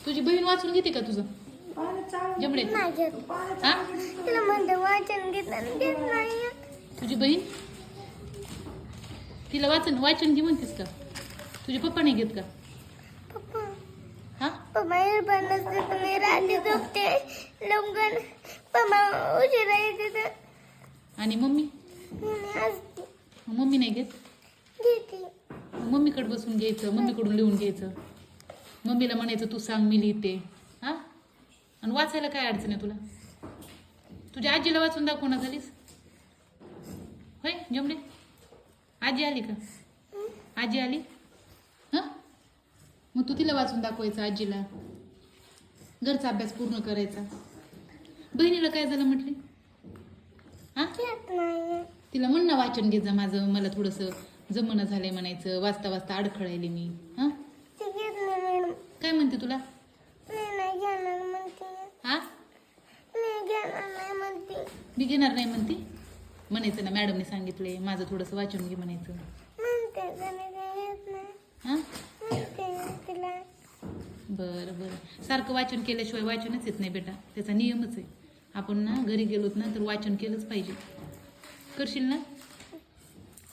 तुझी बहीण वाचून घेते का तुझं जमडे? हा तिला म्हणते वाचन घेतलं घेत नाही. तुझी बहीण तिला वाचन घे म्हणतेस का? तुझे पप्पा नाही घेत का? पप्पा हा पप्पा एरबनच देत मी रात्री झोपते लवकर. पप्पा उशिरा येते तर आणि मम्मी असते मम्मी नाही घेत. घेते. मम्मीकडे बसून घ्यायचं, मम्मीकडून लिहून घ्यायचं. मम्मीला म्हणायचं तू सांग मी लिहिते. हा आणि वाचायला काय अडचण आहे तुला? तुझ्या आजीला वाचून दाखव ना झालीस होय जमले? आजी आली का? आजी आली हां मग तू तिला वाचून दाखवायचं आजीला. घरचा अभ्यास पूर्ण करायचा. बहिणीला काय झालं म्हटली? हां घेत नाही. तिला म्हण ना वाचन घे जा माझं, मला थोडंसं जमणं झालंय म्हणायचं. वाचता वाचता अडखळायले मी. हां ती घेत नाही मॅडम. काय म्हणते तुला? मी नाही घेणार म्हणते. हां मी घेणार नाही म्हणते. मी घेणार नाही म्हणते. म्हणायचं ना मॅडमने सांगितलंय माझं थोडंसं वाचन घे म्हणायचं. म्हणते त्याने काही घेत नाही. हां म्हणते तिला. बरं बरं सारखं वाचन केल्याशिवाय वाचनच येत नाही बेटा. त्याचा नियमच आहे. आपण ना घरी गेलोत ना तर वाचन केलंच पाहिजे. करशील ना?